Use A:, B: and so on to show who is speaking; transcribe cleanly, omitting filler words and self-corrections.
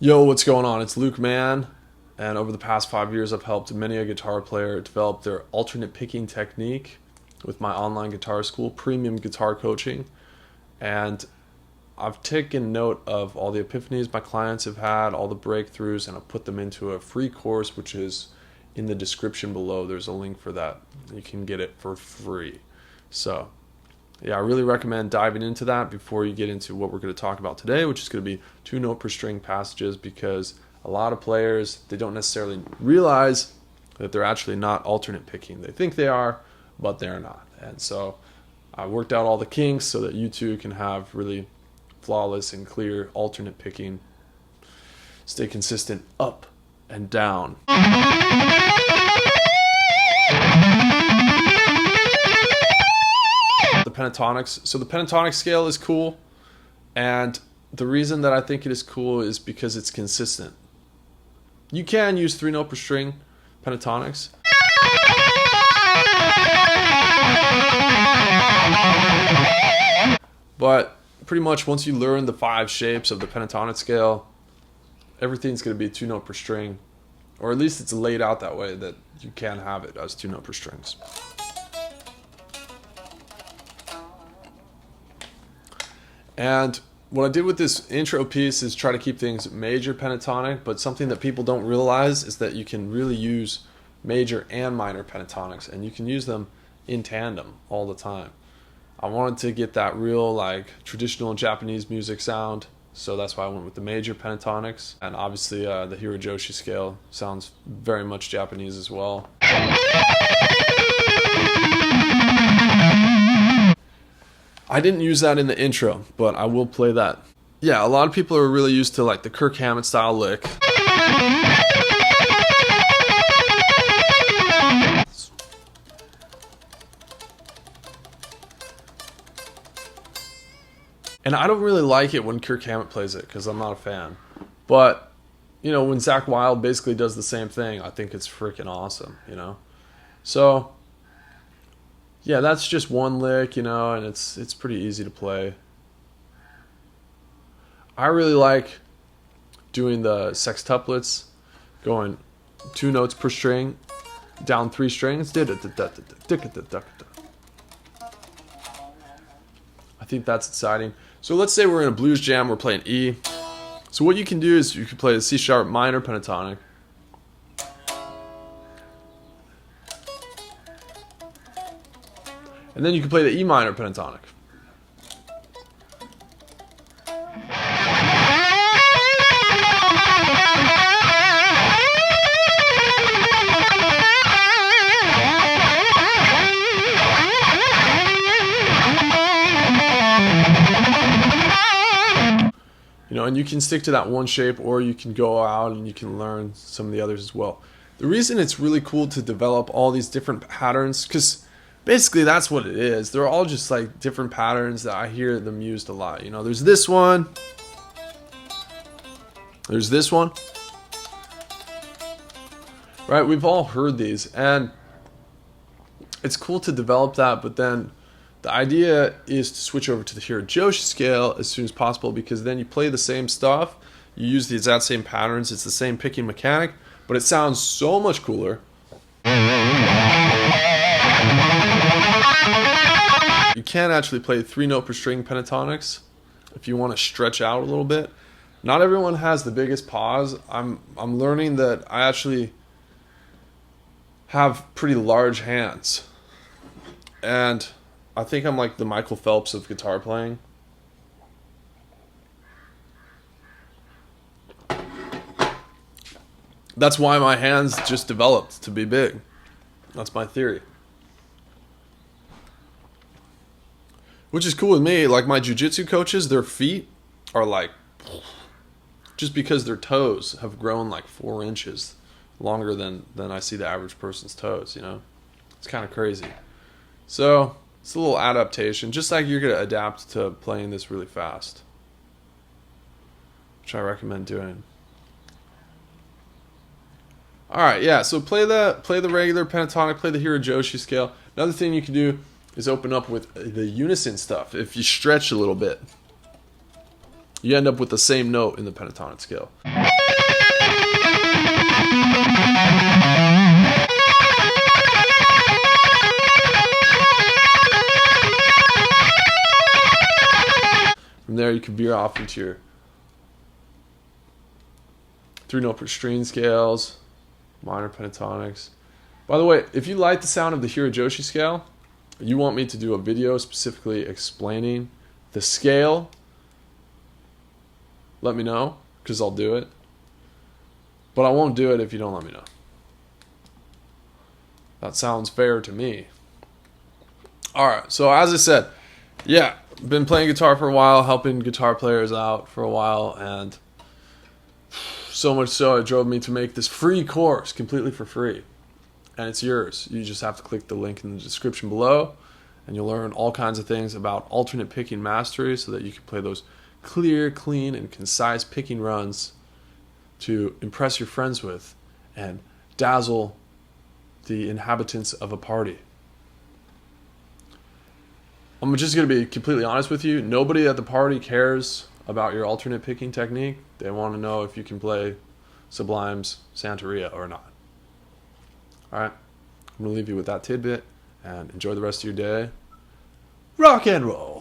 A: Yo, what's going on? It's Luke, man. And over the past 5 years, I've helped many a guitar player develop their alternate picking technique with my online guitar school, Premium Guitar Coaching. And I've taken note of all the epiphanies my clients have had, all the breakthroughs, and I've put them into a free course, which is in the description below. There's a link for that. You can get it for free. So, yeah, I really recommend diving into that before you get into what we're going to talk about today, which is going to be 2-note per string passages, because a lot of players, they don't necessarily realize that they're actually not alternate picking. They think they are, but they're not. And so I worked out all the kinks so that you too can have really flawless and clear alternate picking. Stay consistent up and down. The Pentatonics. So the Pentatonic scale is cool, and the reason that I think it is cool is because it's consistent. You can use 3-note per string pentatonics, but pretty much once you learn the 5 shapes of the pentatonic scale, everything's going to be 2-note per string, or at least it's laid out that way that you can have it as 2-note per strings. And what I did with this intro piece is try to keep things major pentatonic, but something that people don't realize is that you can really use major and minor pentatonics, and you can use them in tandem all the time. I wanted to get that real traditional Japanese music sound, so that's why I went with the major pentatonics. And obviously the Joshi scale sounds very much Japanese as well. I didn't use that in the intro, but I will play that. Yeah, a lot of people are really used to the Kirk Hammett style lick. And I don't really like it when Kirk Hammett plays it because I'm not a fan. But, when Zakk Wylde basically does the same thing, I think it's freaking awesome, So, yeah, that's just one lick, and it's pretty easy to play. I really like doing the sextuplets, going 2 notes per string, down 3 strings. I think that's exciting. So let's say we're in a blues jam, we're playing E. So what you can do is you can play the C sharp minor pentatonic. And then you can play the E minor pentatonic. And you can stick to that one shape, or you can go out and you can learn some of the others as well. The reason it's really cool to develop all these different patterns, because basically that's what it is. They're all just different patterns that I hear them used a lot. There's this one. There's this one. Right? We've all heard these, and it's cool to develop that, but then the idea is to switch over to the Joshi scale as soon as possible, because then you play the same stuff, you use the exact same patterns, it's the same picking mechanic, but it sounds so much cooler. You can actually play 3-note per string pentatonics if you want to stretch out a little bit. Not everyone has the biggest pause. I'm learning that I actually have pretty large hands, and I think I'm like the Michael Phelps of guitar playing. That's why my hands just developed to be big. That's my theory. Which is cool with me. Like my jiu-jitsu coaches, their feet are just because their toes have grown 4 inches longer than I see the average person's toes, It's kind of crazy. So it's a little adaptation, just like you're going to adapt to playing this really fast, which I recommend doing. Alright, yeah, so play the regular pentatonic, play the Joshi scale. Another thing you can do is open up with the unison stuff. If you stretch a little bit, you end up with the same note in the pentatonic scale. there, you can veer off into your 3-note per string scales, minor pentatonics. By the way, if you like the sound of the Joshi scale, you want me to do a video specifically explaining the scale, let me know, because I'll do it. But I won't do it if you don't let me know. That sounds fair to me. Alright, so as I said, yeah, been playing guitar for a while, helping guitar players out for a while, and so much so it drove me to make this free course completely for free. And it's yours. You just have to click the link in the description below, and you'll learn all kinds of things about alternate picking mastery so that you can play those clear, clean, and concise picking runs to impress your friends with and dazzle the inhabitants of a party. I'm just going to be completely honest with you. Nobody at the party cares about your alternate picking technique. They want to know if you can play Sublime's Santeria or not. Alright, I'm going to leave you with that tidbit and enjoy the rest of your day. Rock and roll!